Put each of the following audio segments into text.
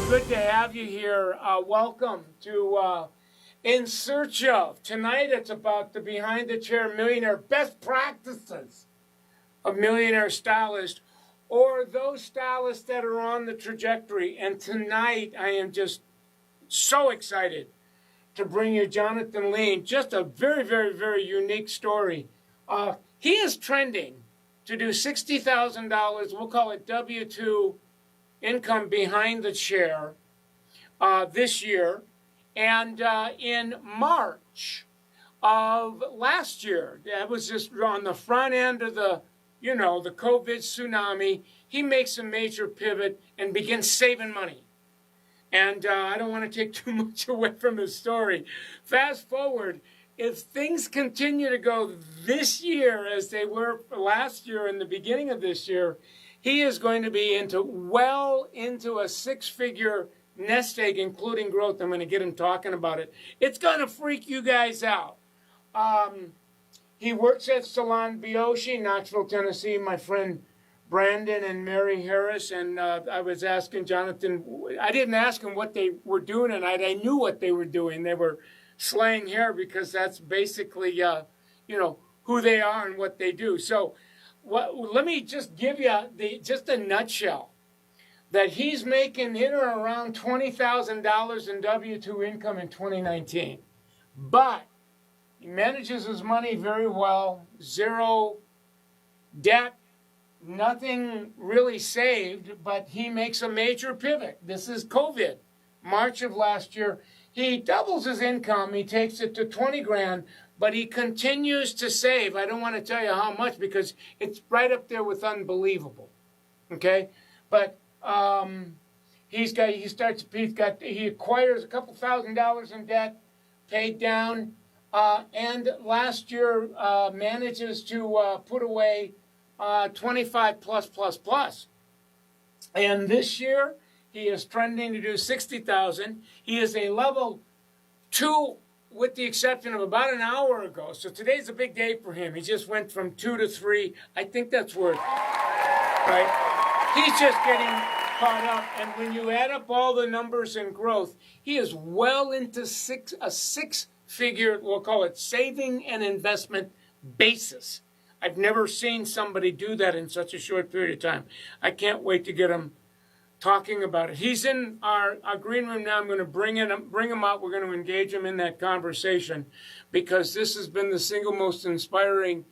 Good to have you here. Welcome to In Search of. Tonight it's about the Behind the Chair Millionaire best practices of millionaire stylists or those stylists that are on the trajectory. And tonight I am just so excited to bring you Jonathan Lean. Just a very, very, very unique story. He is trending to do $60,000, we'll call it W-2 income behind the chair this year. And in March of last year, that was just on the front end of the COVID tsunami, he makes a major pivot and begins saving money. And I don't want to take too much away from his story. Fast forward, if things continue to go this year as they were last year and the beginning of this year, he is going to be well into a six-figure nest egg, including growth. I'm going to get him talking about it. It's going to freak you guys out. He works at Salon Biyoshi, Knoxville, Tennessee. My friend Brandon and Mary Harris, and I was asking Jonathan. I didn't ask him what they were doing tonight. I knew what they were doing. They were slaying hair because that's basically, who they are and what they do. So let me just give you just a nutshell. That he's making in or around $20,000 in W-2 income in 2019. But he manages his money very well, zero debt, nothing really saved, but he makes a major pivot. This is COVID, March of last year. He doubles his income, he takes it to 20 grand, but he continues to save. I don't want to tell you how much because it's right up there with unbelievable. Okay? But he acquires a couple $1,000s in debt, paid down, and last year manages to put away 25 plus. And this year he is trending to do 60,000. He is a level 2 with the exception of about an hour ago. So today's a big day for him. He just went from 2 to 3. I think that's worth it, right? He's just getting caught up. And when you add up all the numbers and growth, he is well into a six-figure, we'll call it saving and investment basis. I've never seen somebody do that in such a short period of time. I can't wait to get him talking about it. He's in our green room now. I'm going to bring him out. We're going to engage him in that conversation because this has been the single most inspiring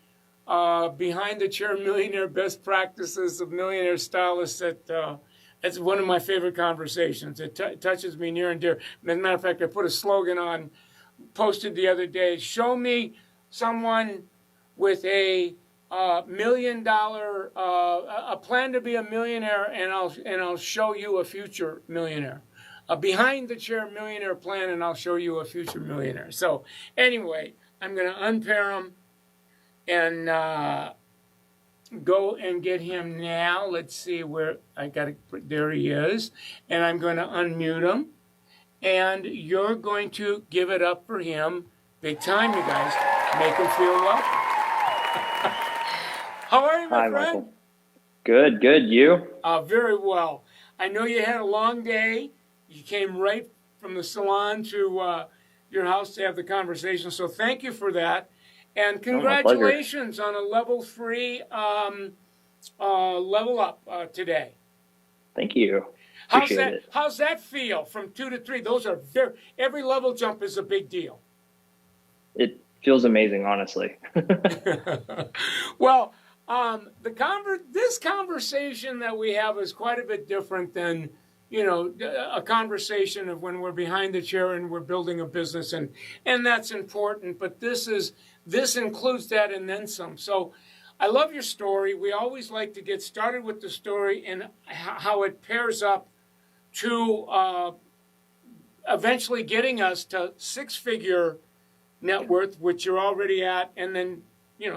behind the chair millionaire best practices of millionaire stylists. It's one of my favorite conversations. It touches me near and dear. As a matter of fact, I put a slogan on, posted the other day. Show me someone with a $1 million, a plan to be a millionaire, and I'll show you a future millionaire. A behind the chair millionaire plan, and I'll show you a future millionaire. So anyway, I'm going to unpair him and go and get him now. Let's see where I got it. There he is, and I'm going to unmute him, and you're going to give it up for him, big time, you guys. Make him feel welcome. How are you, my friend? Michael. Good. You? Very well. I know you had a long day. You came right from the salon to your house to have the conversation. So thank you for that. And congratulations on a level 3 level up today. Thank you. Appreciate it. How's that feel from 2 to 3? Those are every level jump is a big deal. It feels amazing, honestly. Well, this conversation that we have is quite a bit different than, a conversation of when we're behind the chair and we're building a business, and that's important. But this includes that and then some. So I love your story. We always like to get started with the story and how it pairs up to eventually getting us to six-figure net worth, which you're already at, and then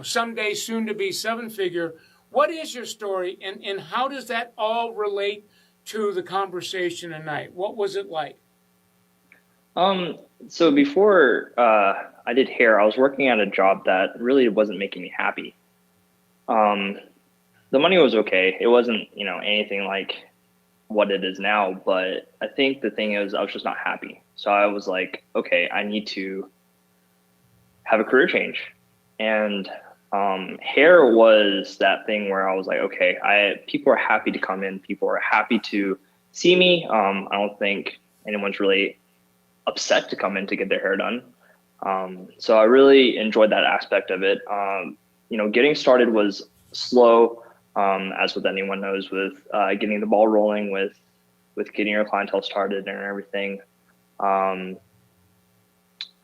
someday soon to be 7-figure. What is your story, and how does that all relate to the conversation tonight? What was it like? So before I did hair, I was working at a job that really wasn't making me happy. The money was okay. It wasn't, anything like what it is now. But I think the thing is, I was just not happy. So I was like, okay, I need to have a career change. And hair was that thing where I was like, okay, people are happy to come in. People are happy to see me. I don't think anyone's really upset to come in to get their hair done. So I really enjoyed that aspect of it. Getting started was slow, as with anyone knows, with getting the ball rolling, with getting your clientele started and everything.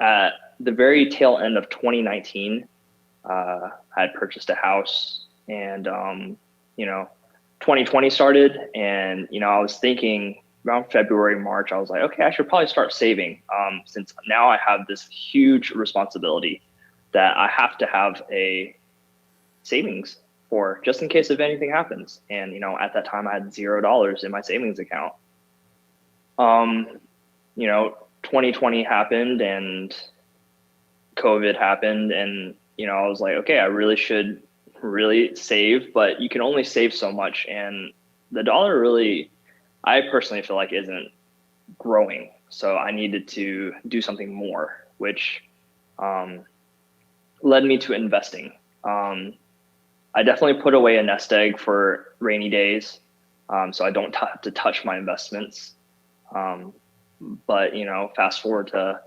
At the very tail end of 2019, I had purchased a house, and 2020 started, and I was thinking around February, March, I was like, okay, I should probably start saving, since now I have this huge responsibility that I have to have a savings for, just in case if anything happens. And at that time I had $0 in my savings account. 2020 happened and COVID happened, and I was like, okay, I really should really save, but you can only save so much, and the dollar really, I personally feel like, isn't growing. So I needed to do something more, which led me to investing. I definitely put away a nest egg for rainy days, so I don't have to touch my investments. But fast forward to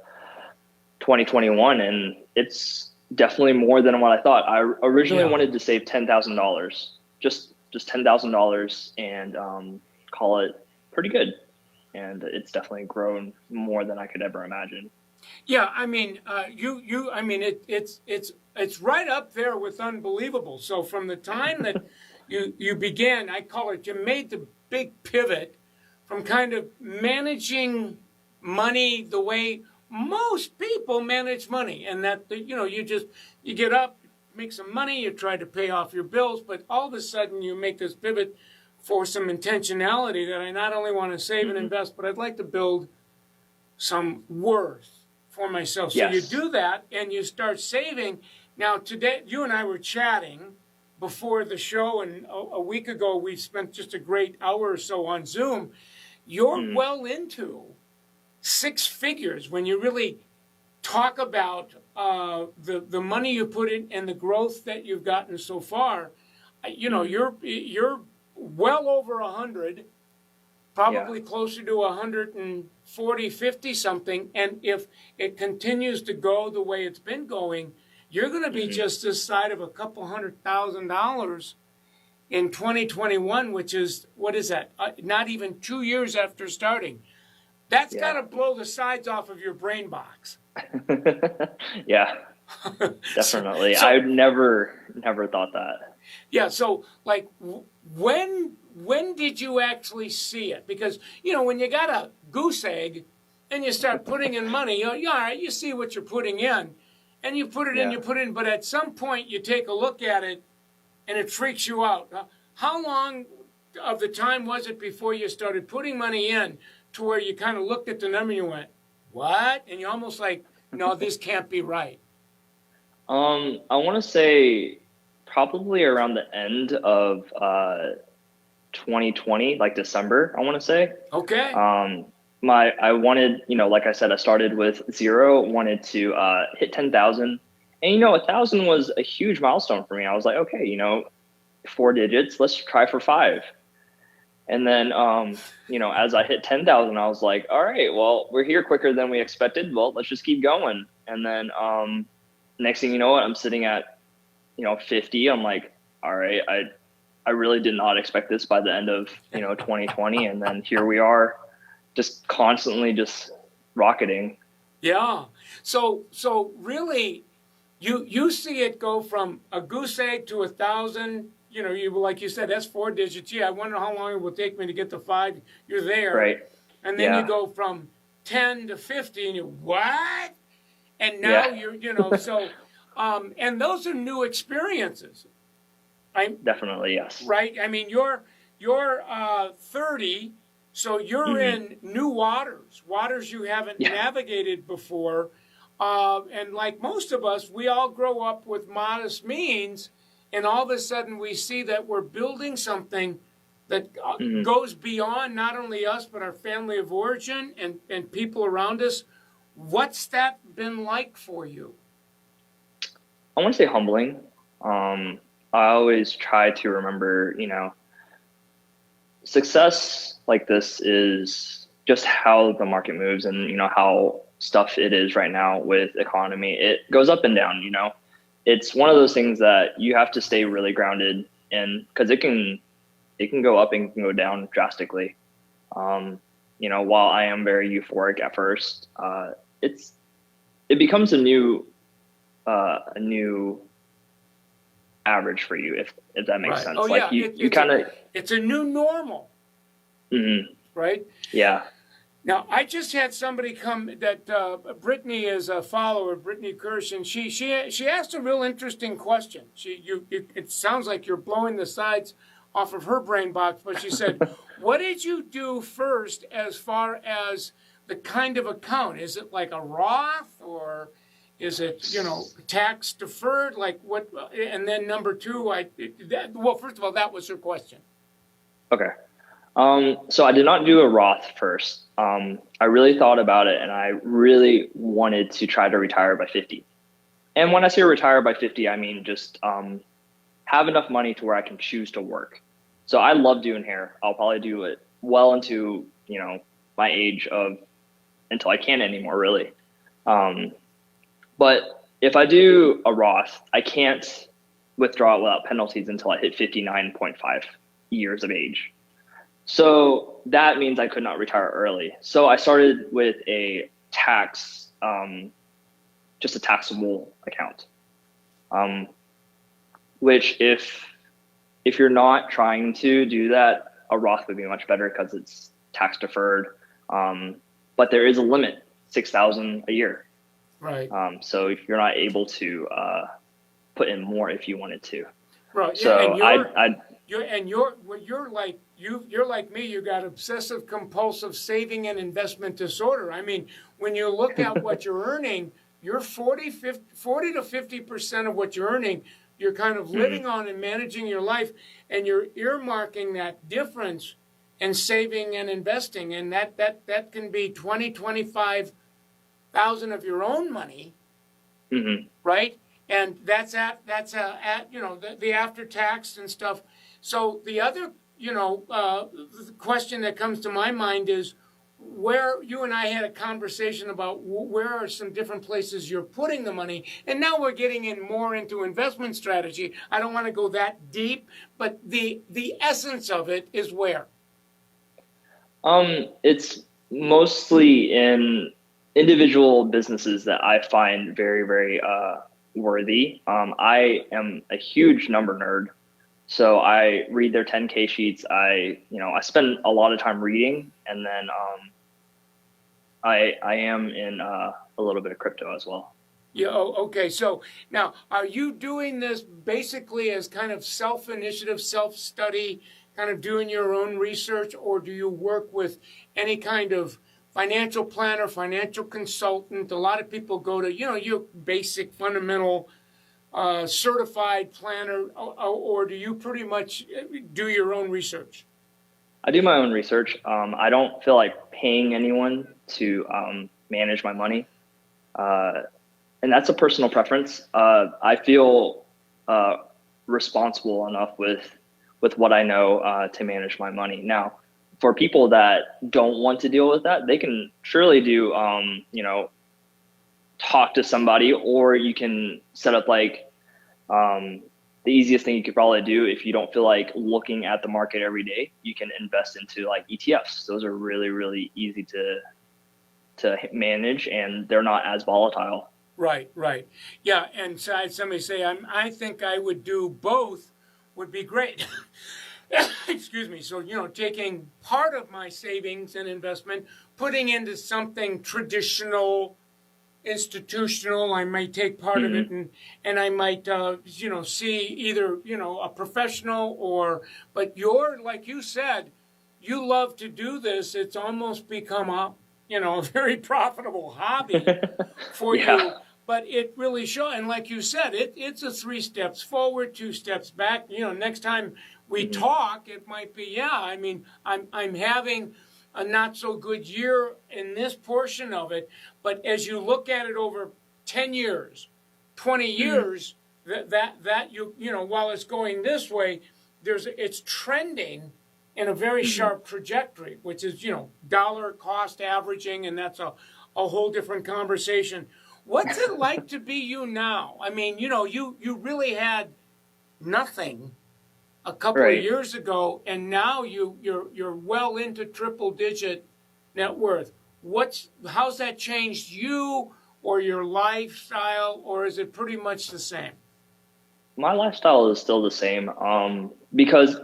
2021, and it's definitely more than what I thought. I originally wanted to save $10,000, just $10,000, and call it pretty good. And it's definitely grown more than I could ever imagine. Yeah, I mean, it's right up there with unbelievable. So from the time that you began, I call it, you made the big pivot from kind of managing money the way most people manage money, and that you get up, make some money, you try to pay off your bills, but all of a sudden you make this pivot for some intentionality that I not only want to save and invest, but I'd like to build some worth for myself. So you do that and you start saving. Now today, you and I were chatting before the show, and a week ago we spent just a great hour or so on Zoom. You're well into six figures when you really talk about the money you put in and the growth that you've gotten so far. You're well over 100, probably closer to 140, 50 something. And if it continues to go the way it's been going, you're going to be just this side of a couple $100,000 in 2021, which is, what is that? Not even 2 years after starting. That's got to blow the sides off of your brain box. Yeah, definitely. I never thought that. Yeah. So like, when did you actually see it? Because, when you got a goose egg and you start putting in money, all right, you see what you're putting in and you put it in, you put it in. But at some point you take a look at it and it freaks you out. How long of the time was it before you started putting money in to where you kind of looked at the number and you went, what? And you almost like, no, this can't be right. I want to say probably around the end of 2020, like December, I want to say. Okay. I wanted, like I said, I started with 0, wanted to hit 10,000. And 1,000 was a huge milestone for me. I was like, okay, 4 digits, let's try for 5. And then, as I hit 10,000, I was like, all right, well, we're here quicker than we expected. Well, let's just keep going. And then, next thing you know, I'm sitting at, 50. I'm like, all right, I really did not expect this by the end of, 2020. And then here we are, just constantly just rocketing. Yeah. So really, you see it go from a goose egg to 1,000. Like you said, that's 4 digits. Yeah, I wonder how long it will take me to get to 5. You're there. Right. And then you go from 10 to 50 and what? And now you're, so, and those are new experiences. Right? Definitely, yes. Right? I mean, you're 30, so you're in new waters you haven't navigated before. And like most of us, we all grow up with modest means, and all of a sudden we see that we're building something that goes beyond not only us, but our family of origin and people around us. What's that been like for you? I want to say humbling. I always try to remember, success like this is just how the market moves and, how stuff it is right now with economy. It goes up and down, It's one of those things that you have to stay really grounded in because it can go up and can go down drastically. While I am very euphoric at first, it becomes a new average for you, if that makes sense. Oh, like yeah. you kind of, it's a new normal, right? Yeah. Now, I just had somebody come that Brittany is a follower, Brittany Kirsch, and she asked a real interesting question. It sounds like you're blowing the sides off of her brain box, but she said, what did you do first as far as the kind of account? Is it like a Roth or is it, tax deferred? Like what? And then number two, first of all, that was her question. Okay. So I did not do a Roth first. I really thought about it and I really wanted to try to retire by 50. And when I say retire by 50, I mean just have enough money to where I can choose to work. So I love doing hair. I'll probably do it well into, my age of until I can't anymore, really. But if I do a Roth, I can't withdraw it without penalties until I hit 59.5 years of age. So that means I could not retire early. So I started with a tax, just a taxable account, which if you're not trying to do that, a Roth would be much better because it's tax deferred. But there is a limit, $6,000 a year. Right. So if you're not able to put in more if you wanted to. Right. So you're like me. You got obsessive compulsive saving and investment disorder. I mean, when you look at what you're earning, you're 40 to 50% of what you're earning. You're kind of living on and managing your life, and you're earmarking that difference and saving and investing, and that can be 25,000 of your own money, right? And that's at the after tax and stuff. So the other the question that comes to my mind is where you and I had a conversation about where are some different places you're putting the money, and now we're getting in more into investment strategy. I don't want to go that deep, but the essence of it is where. It's mostly in individual businesses that I find very, very worthy. I am a huge number nerd, so I read their 10K sheets. I spend a lot of time reading, and then I am in a little bit of crypto as well. Yeah. Oh, okay. So now, are you doing this basically as kind of self-initiative, self-study, kind of doing your own research, or do you work with any kind of financial planner, financial consultant? A lot of people go to, your basic fundamental certified planner, or do you pretty much do your own research? I do my own research. I don't feel like paying anyone to manage my money. And that's a personal preference. I feel responsible enough with what I know to manage my money. Now, for people that don't want to deal with that, they can surely do, talk to somebody, or you can set up like the easiest thing you could probably do if you don't feel like looking at the market every day. You can invest into like ETFs. Those are really, really easy to manage, and they're not as volatile. Right. Yeah, and so I had somebody say, I think I would do both would be great. Excuse me. So, taking part of my savings and investment, putting into something traditional, institutional. I might take part of it and I might, see either, a professional but like you said, you love to do this. It's almost become a very profitable hobby for you. But it really shows, and like you said, it's a 3 steps forward, 2 steps back. Next time we talk, it might be, yeah, I mean, I'm having a not so good year in this portion of it, but as you look at it over 10 years, 20 years, that you know, while it's going this way, it's trending in a very sharp trajectory, which is, you know, dollar cost averaging, and that's a whole different conversation. What's it like to be you now? I mean, you know, you really had nothing a couple of years ago, and now you're well into triple digit net worth. How's that changed you or your lifestyle, or is it pretty much the same? My lifestyle is still the same. Because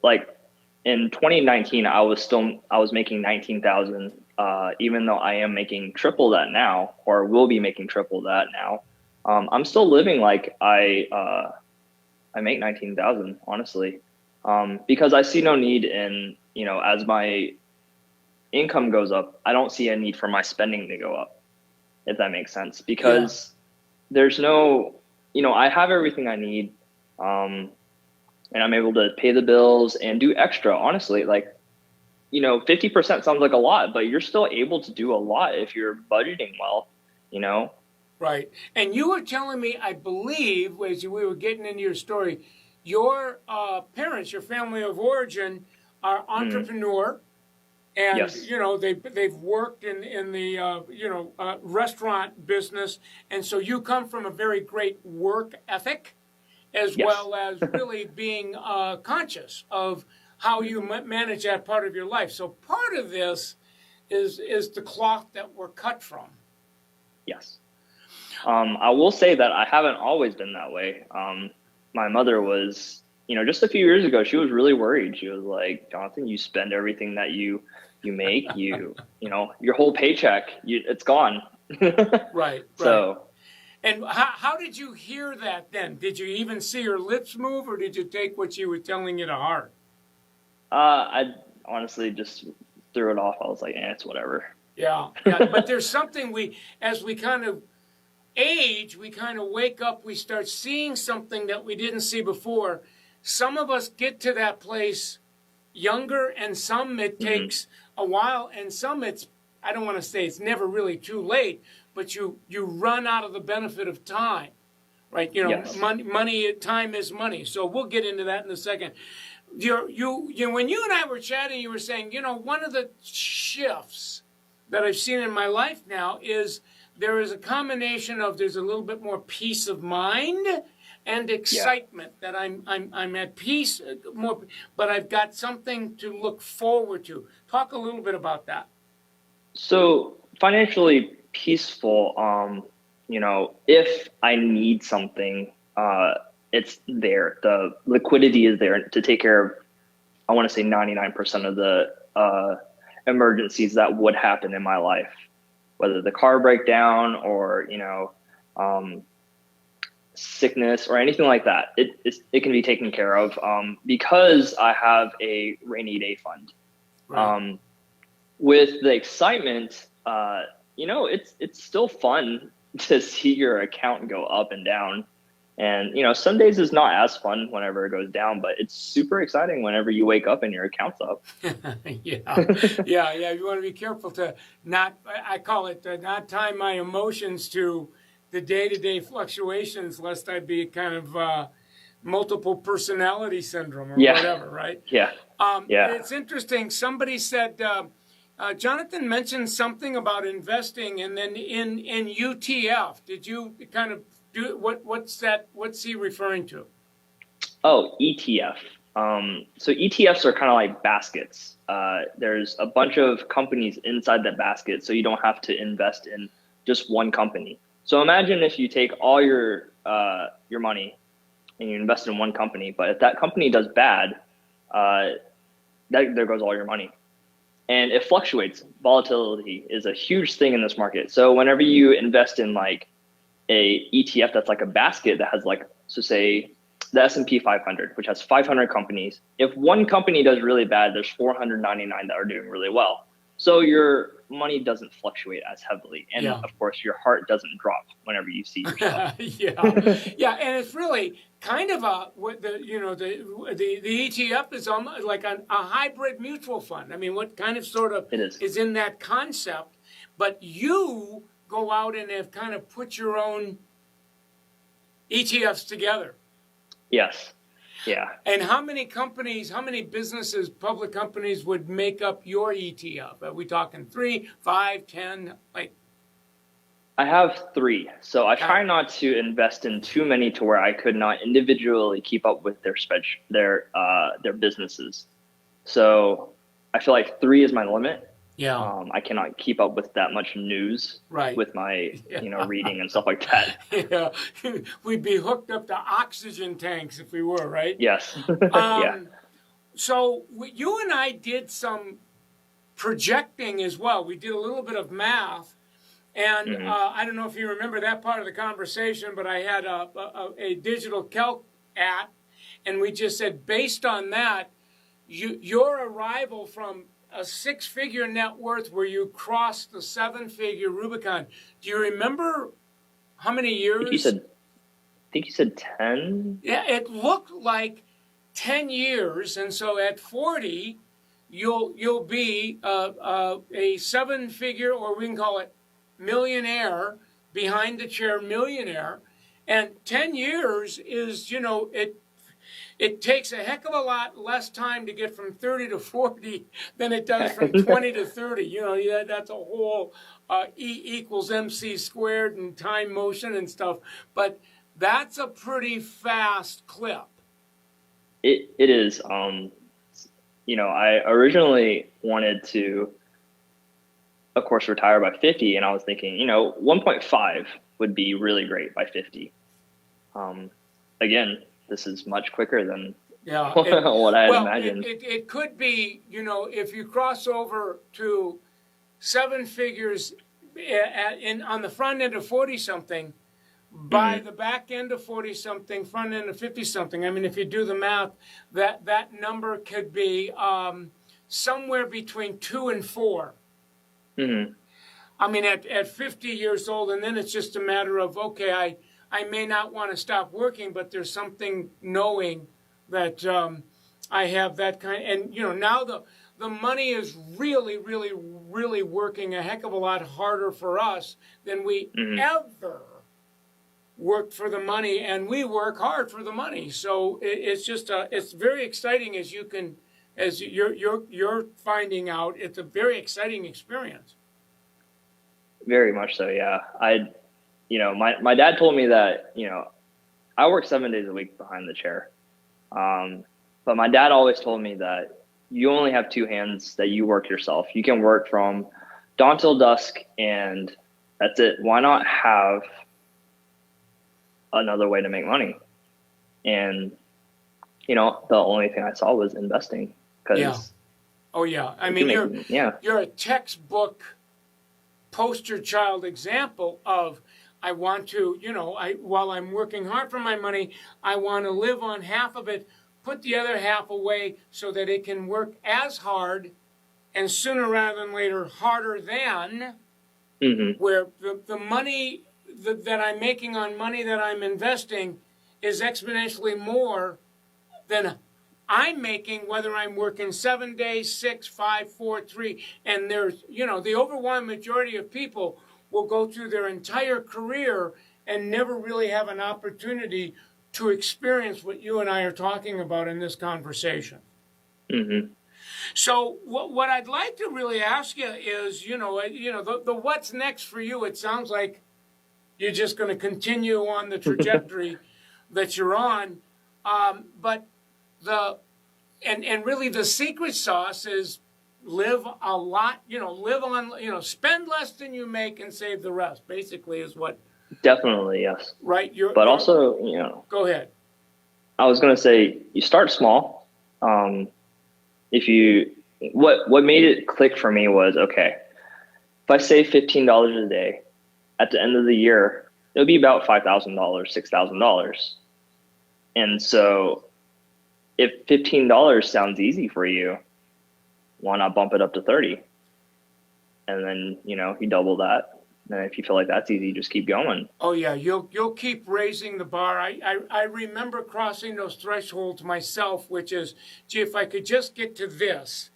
like in 2019, I was making 19,000. Even though I am making triple that now, or will be making triple that now, I'm still living like I make 19,000, honestly, because I see no need in, you know, as my income goes up, I don't see a need for my spending to go up, if that makes sense, because there's no, you know, I have everything I need, and I'm able to pay the bills and do extra, honestly. Like, you know, 50% sounds like a lot, but you're still able to do a lot if you're budgeting well, you know? Right. And you were telling me, I believe, as we were getting into your story, your parents, your family of origin, are entrepreneur, and you know they've worked in the you know restaurant business, and so you come from a very great work ethic, as well as really being conscious of how you manage that part of your life. So part of this is the cloth that we're cut from. Yes. I will say that I haven't always been that way. My mother was, you know, just a few years ago, she was really worried. She was like, Jonathan, you spend everything that you make, you know, your whole paycheck, it's gone. Right. So. And how did you hear that then? Did you even see her lips move, or did you take what she was telling you to heart? I honestly just threw it off. I was like, it's whatever. Yeah. But there's something as we kind of age, we kind of wake up, we start seeing something that we didn't see before. Some of us get to that place younger, and some it takes a while, and some I don't want to say it's never really too late, but you run out of the benefit of time, right? You know, money, time is money. So we'll get into that in a second. When you and I were chatting, you were saying, you know, one of the shifts that I've seen in my life now is there is a combination of there's a little bit more peace of mind and excitement, that I'm at peace more, but I've got something to look forward to. Talk a little bit about that. So financially peaceful, you know, if I need something, it's there. The liquidity is there to take care of, I want to say 99% of the emergencies that would happen in my life, whether the car breakdown or, you know, sickness or anything like that. It can be taken care of because I have a rainy day fund. Right. With the excitement, you know, it's still fun to see your account go up and down. And, you know, some days is not as fun whenever it goes down, but it's super exciting whenever you wake up and your account's up. Yeah. You want to be careful to I call it not tie my emotions to the day-to-day fluctuations, lest I be kind of multiple personality syndrome or whatever, right? Yeah. It's interesting. Somebody said, Jonathan mentioned something about investing, and then in UTF. Did you kind of do what's that? What's he referring to? Oh, ETF. So ETFs are kind of like baskets. There's a bunch of companies inside that basket, so you don't have to invest in just one company. So imagine if you take all your money and you invest in one company, but if that company does bad, there goes all your money. And it fluctuates. Volatility is a huge thing in this market. So whenever you invest in like a ETF that's like a basket that has like, so say the S&P 500, which has 500 companies. If one company does really bad, there's 499 that are doing really well. So your money doesn't fluctuate as heavily. And Yeah. of course, your heart doesn't drop whenever you see your stuff. Yeah, and it's really kind of what the ETF is almost like a hybrid mutual fund. I mean, what kind of sort of It is. is in that concept, but you go out and have kind of put your own ETFs together. Yes. Yeah. And how many companies, how many businesses, public companies would make up your ETF? Are we talking 3, 5, 10? Like, I have 3. So I try not to invest in too many to where I could not individually keep up with their businesses. So I feel like 3 is my limit. Yeah. I cannot keep up with that much news with my, reading and stuff like that. Yeah. We'd be hooked up to oxygen tanks if we were, right? Yes. Yeah. So you and I did some projecting as well. We did a little bit of math. And I don't know if you remember that part of the conversation, but I had a digital calc and we just said, based on that, your arrival from a 6-figure net worth where you crossed the 7-figure Rubicon. Do you remember how many years? I think you said 10. Yeah, it looked like 10 years, and so at 40, you'll be a 7-figure, or we can call it millionaire, behind the chair millionaire. And 10 years is, it takes a heck of a lot less time to get from 30 to 40 than it does from 20 to 30. That's a whole E equals MC squared and time motion and stuff. But that's a pretty fast clip. It is. I originally wanted to, of course, retire by 50. And I was thinking, 1.5 would be really great by 50. Again, this is much quicker than what I had imagined. It could be, if you cross over to 7 figures on the front end of 40-something, by the back end of 40-something, front end of 50-something. I mean, if you do the math, that number could be somewhere between 2 and 4. Mm-hmm. I mean, at 50 years old, and then it's just a matter of, okay, I may not want to stop working, but there's something knowing that I have that kind. And, now the money is really, really, really working a heck of a lot harder for us than we ever worked for the money. And we work hard for the money. So it's just, it's very exciting as you're finding out. It's a very exciting experience. Very much so, yeah. My dad told me that, I work 7 days a week behind the chair. But my dad always told me that you only have 2 hands that you work yourself. You can work from dawn till dusk and that's it. Why not have another way to make money? And, the only thing I saw was investing. Oh, yeah. I mean, you're a textbook poster child example of, I want to, while I'm working hard for my money, I want to live on half of it, put the other half away so that it can work as hard and sooner rather than later harder than where the money that I'm making on money that I'm investing is exponentially more than I'm making whether I'm working 7 days, 6, 5, 4, 3. And there's, the overwhelming majority of people will go through their entire career and never really have an opportunity to experience what you and I are talking about in this conversation. Mm-hmm. So what I'd like to really ask you is, the what's next for you. It sounds like you're just going to continue on the trajectory that you're on. But really the secret sauce is live a lot, live on, spend less than you make and save the rest, basically is what. Definitely, yes. Right. Also, Go ahead. I was going to say, you start small. What made it click for me was, okay, if I save $15 a day, at the end of the year, it'll be about $5,000, $6,000. And so if $15 sounds easy for you, why not bump it up to 30? and then, you double that. And if you feel like that's easy, just keep going. Oh yeah, you'll keep raising the bar. I remember crossing those thresholds myself, which is, gee, if I could just get to this,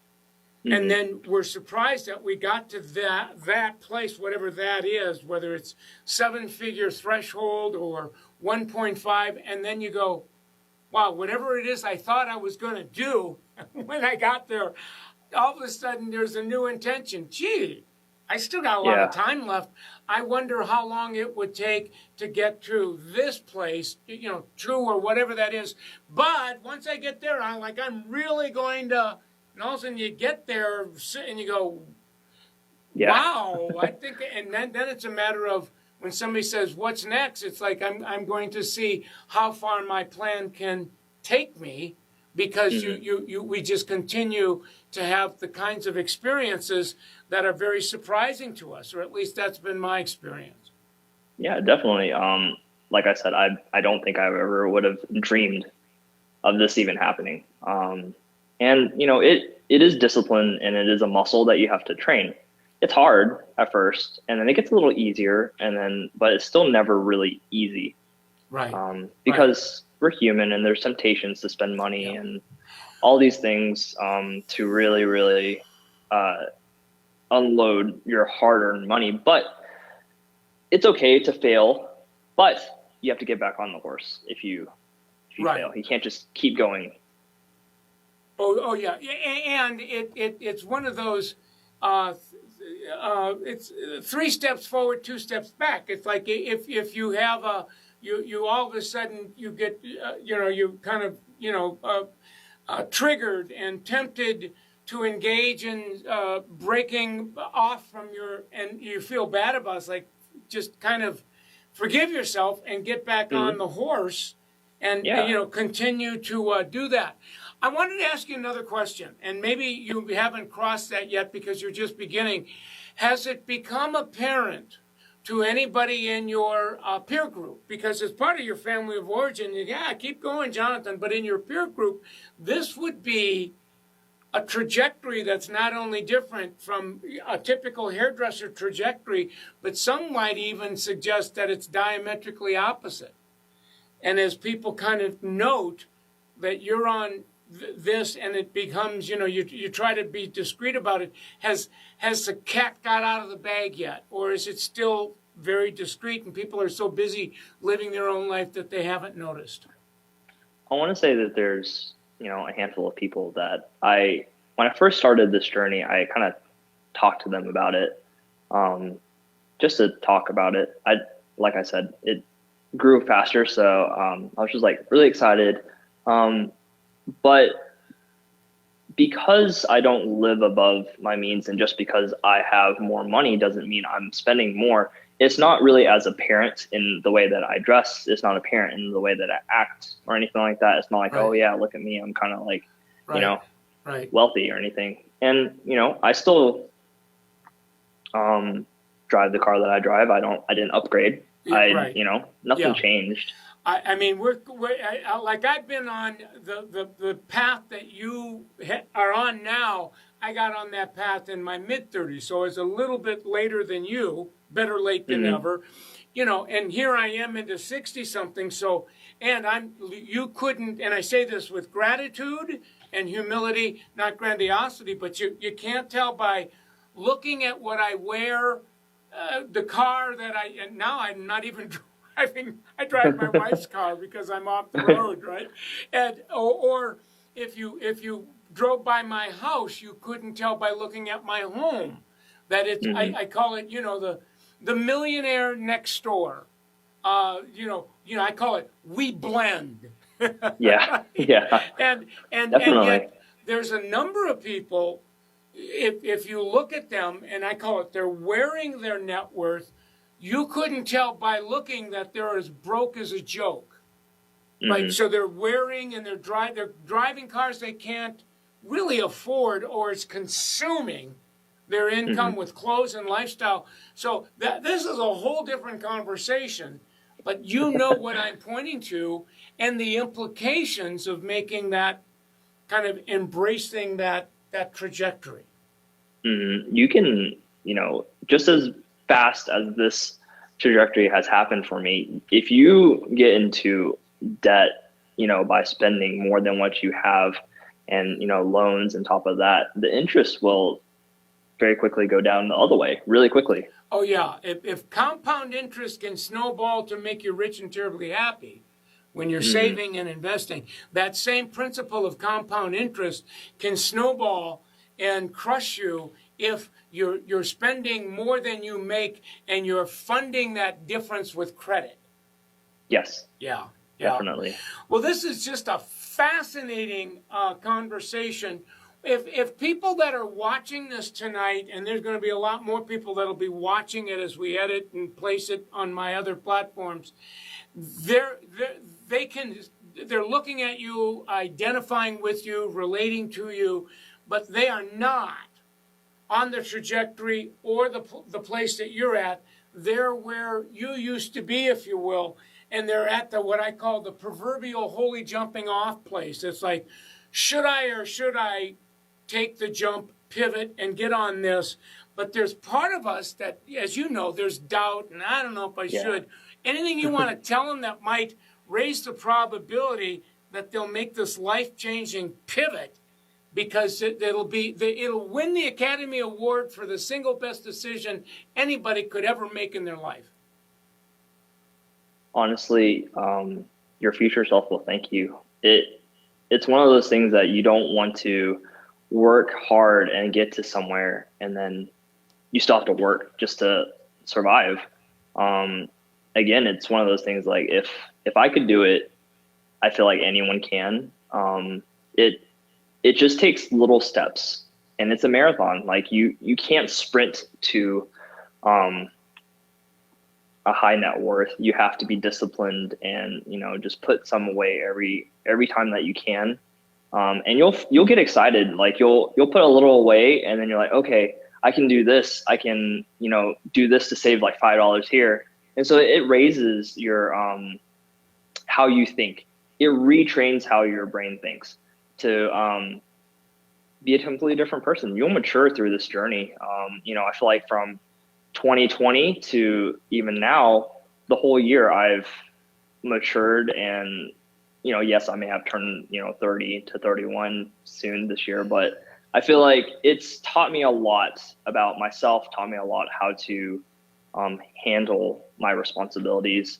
and then we're surprised that we got to that place, whatever that is, whether it's 7-figure threshold or 1.5, and then you go, wow, whatever it is I thought I was going to do when I got there, all of a sudden there's a new intention. Gee, I still got a lot of time left. I wonder how long it would take to get to this place, true or whatever that is. But once I get there, I'm really going to, and all of a sudden you get there and you go, wow, I think, and then it's a matter of when somebody says, what's next? It's like, I'm going to see how far my plan can take me, because we just continue to have the kinds of experiences that are very surprising to us, or at least that's been my experience. Yeah, definitely. Like I said, I don't think I ever would have dreamed of this even happening. And it is discipline, and it is a muscle that you have to train. It's hard at first, and then it gets a little easier, but it's still never really easy. Right. Because we're human, and there's temptations to spend money and all these things to really, really unload your hard-earned money. But it's okay to fail, but you have to get back on the horse if you fail. You can't just keep going. Oh yeah, and it's one of those. It's 3 steps forward, 2 steps back. It's like if you have you all of a sudden you get you kind of triggered and tempted to engage in breaking off from and you feel bad about it. It's like, just kind of forgive yourself and get back on the horse and continue to do that. I wanted to ask you another question, and maybe you haven't crossed that yet because you're just beginning. Has it become apparent to anybody in your peer group? Because as part of your family of origin, keep going, Jonathan, but in your peer group, this would be a trajectory that's not only different from a typical hairdresser trajectory, but some might even suggest that it's diametrically opposite. And as people kind of note that you're on this, and it becomes, you try to be discreet about it, has the cat got out of the bag yet? Or is it still very discreet and people are so busy living their own life that they haven't noticed? I want to say that there's, a handful of people that when I first started this journey, I kind of talked to them about it, just to talk about it. Like I said, it grew faster. So I was just really excited. But because I don't live above my means, and just because I have more money doesn't mean I'm spending more. It's not really as apparent in the way that I dress. It's not apparent in the way that I act or anything like that. It's not like, oh yeah, look at me, I'm kind of wealthy or anything. And, I still drive the car that I drive. I didn't upgrade. Nothing changed. I mean, we're I've been on the path that you are on now. I got on that path in my mid-30s, so it's a little bit later than you. Better late than ever, And here I am into 60-something. So, and you couldn't. And I say this with gratitude and humility, not grandiosity. But you can't tell by looking at what I wear, the car that and now I'm not even driving. I drive my wife's car because I'm off the road, right? And or if you drove by my house, you couldn't tell by looking at my home that it's. I call it, the millionaire next door. I call it we blend. Yeah. And Definitely. yet there's a number of people. If you look at them, and I call it, they're wearing their net worth. You couldn't tell by looking that they're as broke as a joke, right? So they're wearing and they're driving cars they can't really afford, or it's consuming their income with clothes and lifestyle. So this is a whole different conversation, but what I'm pointing to and the implications of making that kind of embracing that trajectory. You can just as fast as this trajectory has happened for me, if you get into debt, by spending more than what you have and, loans on top of that, the interest will very quickly go down the other way really quickly. Oh, yeah. If compound interest can snowball to make you rich and terribly happy when you're saving and investing, that same principle of compound interest can snowball and crush you if you're spending more than you make and you're funding that difference with credit. Yes. Yeah. Definitely. Well, this is just a fascinating conversation. If people that are watching this tonight, and there's going to be a lot more people that'll be watching it as we edit and place it on my other platforms, they're looking at you, identifying with you, relating to you, but they are not on the trajectory or the place that you're at. They're where you used to be, if you will, and they're at what I call the proverbial holy jumping off place. It's like, should I or should I take the jump, pivot, and get on this? But there's part of us that, as you know, there's doubt, and I don't know if I should. Anything you want to tell them that might raise the probability that they'll make this life-changing pivot, because it'll win the Academy Award for the single best decision anybody could ever make in their life. Honestly, your future self will thank you. It's one of those things that you don't want to work hard and get to somewhere, and then you still have to work just to survive. Again, it's one of those things like if I could do it, I feel like anyone can. It just takes little steps, and it's a marathon. Like you can't sprint to a high net worth. You have to be disciplined and, just put some away every time that you can. And you'll get excited. Like you'll put a little away, and then you're like, okay, I can do this. I can, do this to save like $5 here. And so it raises your, how you think. It retrains how your brain thinks to, be a completely different person. You'll mature through this journey. I feel like from 2020 to even now, the whole year I've matured, and yes, I may have turned 30 to 31 soon this year, but I feel like it's taught me a lot about myself, taught me a lot how to handle my responsibilities.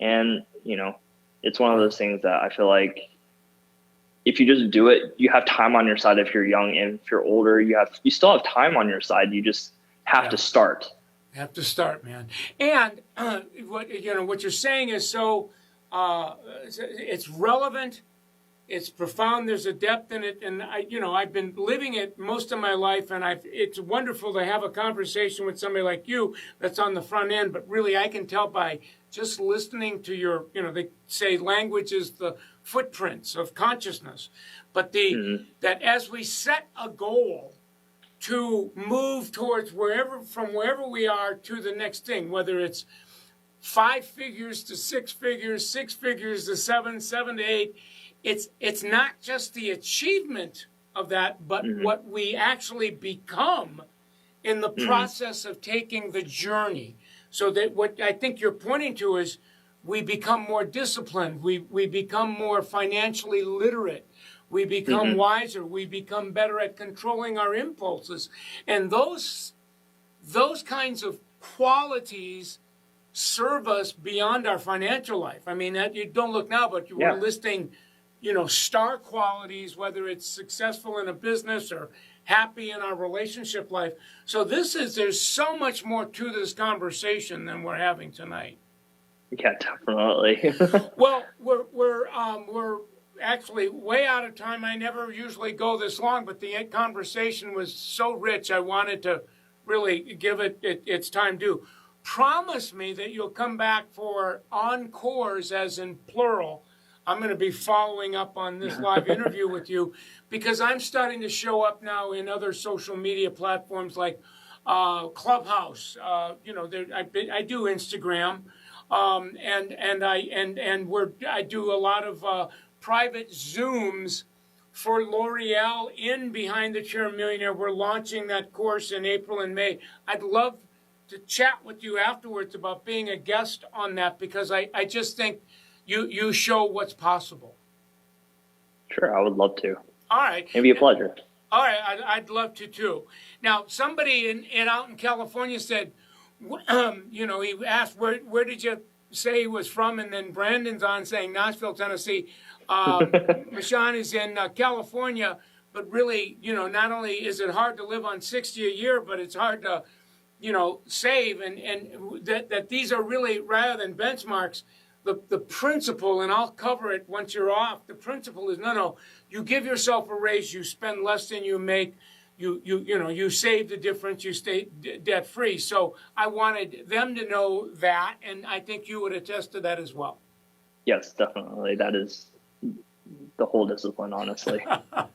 And it's one of those things that I feel like if you just do it, you have time on your side. If you're young, and if you're older, you still have time on your side. You just have to start. You have to start, man. And what you're saying is so it's relevant, it's profound. There's a depth in it, and I've been living it most of my life, and it's wonderful to have a conversation with somebody like you that's on the front end. But really, I can tell by just listening to your, they say language is the footprints of consciousness, but that as we set a goal to move towards from wherever we are to the next thing, whether it's 5 figures to 6 figures, 6 figures to 7, 7 to 8, it's not just the achievement of that, but what we actually become in the process of taking the journey. So that what I think you're pointing to is we become more disciplined, we become more financially literate, we become wiser, we become better at controlling our impulses. And those kinds of qualities serve us beyond our financial life. I mean, that you don't look now, but we're listing, star qualities, whether it's successful in a business or happy in our relationship life. So there's so much more to this conversation than we're having tonight. Yeah, definitely. Well, we're actually way out of time. I never usually go this long, but the conversation was so rich, I wanted to really give it its time due. Promise me that you'll come back for encores, as in plural. I'm going to be following up on this live interview with you, because I'm starting to show up now in other social media platforms like Clubhouse. I do Instagram, and I do a lot of private Zooms for L'Oreal in Behind the Chair Millionaire. We're launching that course in April and May. I'd love to chat with you afterwards about being a guest on that, because I just think you show what's possible. Sure, I would love to. All right. It'd be a pleasure. All right, I'd love to too. Now, somebody out in California said, you know, he asked, where did you say he was from? And then Brandon's on saying Knoxville, Tennessee. Michon is in California, but really, you know, not only is it hard to live on $60 a year, but it's hard to, you know, save, and that these are really, rather than benchmarks, the principle, and I'll cover it once you're off, the principle is no, you give yourself a raise, you spend less than you make, you save the difference, you stay debt free. So I wanted them to know that, and I think you would attest to that as well. Yes, definitely. That is the whole discipline, honestly. All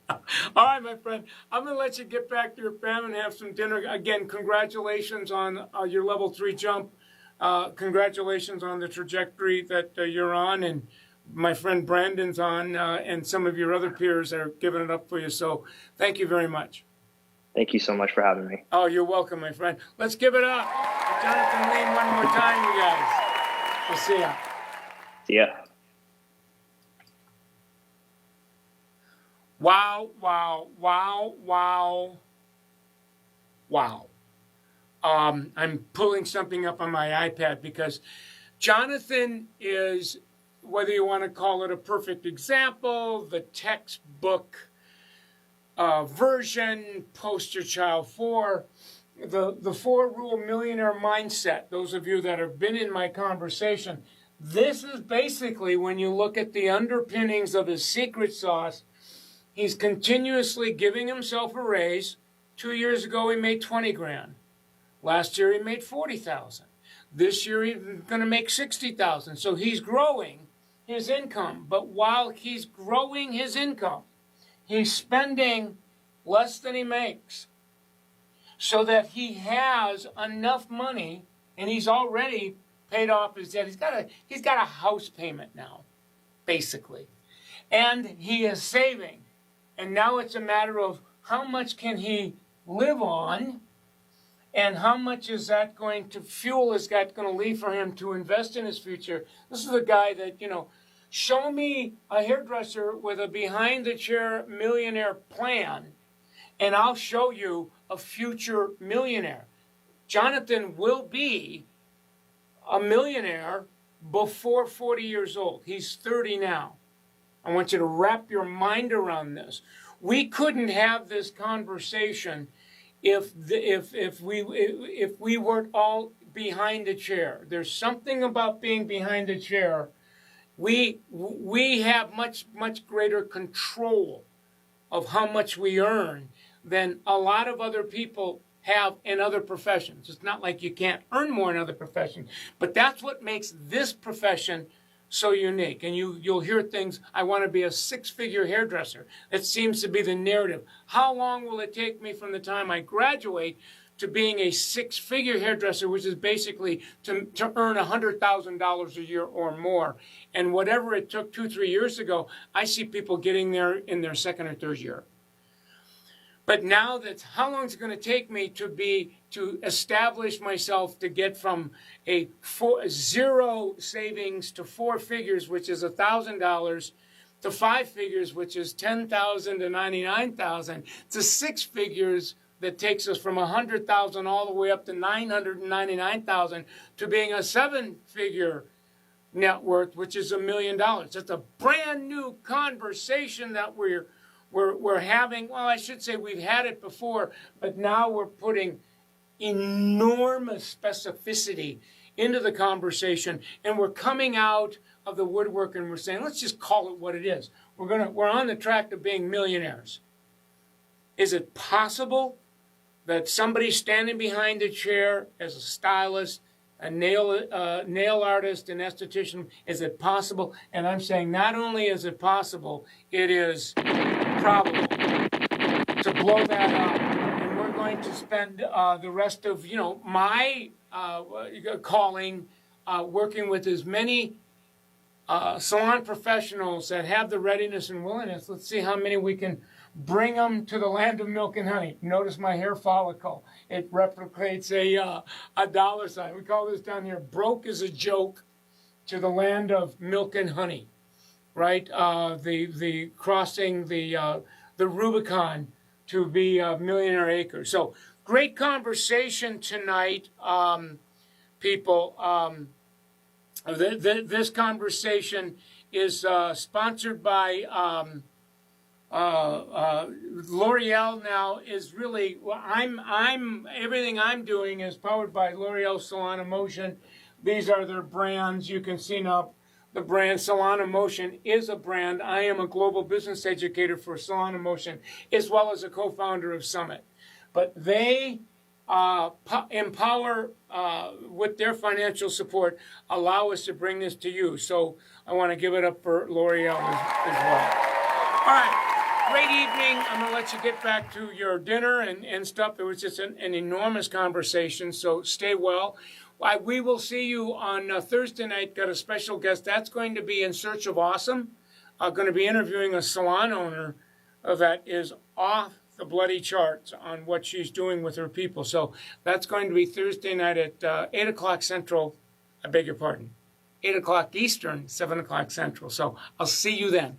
right, my friend. I'm going to let you get back to your family and have some dinner. Again, congratulations on your level 3 jump. Congratulations on the trajectory that you're on, and my friend Brandon's on, and some of your other peers are giving it up for you. So thank you very much. Thank you so much for having me. Oh, you're welcome, my friend. Let's give it up for Jonathan Lean one more time, you guys. We'll see ya. See ya. Wow, wow, wow, wow, wow. I'm pulling something up on my iPad because Jonathan is, whether you want to call it a perfect example, the textbook version, poster child for the 4-rule millionaire mindset. Those of you that have been in my conversation, this is basically, when you look at the underpinnings of his secret sauce, he's continuously giving himself a raise. 2 years ago, he made 20 grand. Last year, he made 40,000. This year, he's going to make 60,000. So he's growing his income. But while he's growing his income, he's spending less than he makes, so that he has enough money, and he's already paid off his debt. He's got a house payment now, basically. And he is saving. And now it's a matter of how much can he live on, and how much is that going to fuel, is that going to leave for him to invest in his future? This is a guy that, show me a hairdresser with a behind-the-chair millionaire plan, and I'll show you a future millionaire. Jonathan will be a millionaire before 40 years old. He's 30 now. I want you to wrap your mind around this. We couldn't have this conversation if we weren't all behind the chair. There's something about being behind the chair. We have much greater control of how much we earn than a lot of other people have in other professions. It's not like you can't earn more in other professions, but that's what makes this profession so unique. And you'll hear things, I want to be a 6-figure hairdresser. That seems to be the narrative. How long will it take me from the time I graduate to being a 6-figure hairdresser, which is basically to earn $100,000 a year or more? And whatever it took 2-3 years ago, I see people getting there in their second or third year. But now that's how long is it going to take me to establish myself to get from zero savings to 4 figures, which is $1,000, to 5 figures, which is $10,000 to $99,000, to 6 figures that takes us from $100,000 all the way up to $999,000, to being a 7-figure net worth, which is $1 million. It's a brand new conversation that we're having. Well, I should say we've had it before, but now we're putting enormous specificity into the conversation, and we're coming out of the woodwork and we're saying, let's just call it what it is. We're on the track to being millionaires. Is it possible that somebody standing behind a chair as a stylist, a nail artist, an esthetician, is it possible? And I'm saying not only is it possible, it is probable to blow that up. And we're going to spend the rest of my calling working with as many salon professionals that have the readiness and willingness. Let's see how many we can bring them to the land of milk and honey. Notice my hair follicle. It replicates a dollar sign. We call this down here, broke is a joke to the land of milk and honey, right? The crossing the Rubicon to be millionaire acres. So great conversation tonight, people. This conversation is sponsored by L'Oreal. Now is really I'm everything I'm doing is powered by L'Oreal Salon Emotion. These are their brands. You can see now the brand Salon Emotion is a brand. I am a global business educator for Salon Emotion as well as a co-founder of Summit. But they empower with their financial support, allow us to bring this to you. So I want to give it up for L'Oreal as well. All right, great evening. I'm going to let you get back to your dinner and stuff. It was just an enormous conversation, so stay well. We will see you on Thursday night. Got a special guest. That's going to be In Search of Awesome. I'm going to be interviewing a salon owner that is off the bloody charts on what she's doing with her people. So that's going to be Thursday night at 8 o'clock Central. I beg your pardon. 8 o'clock Eastern, 7 o'clock Central. So I'll see you then.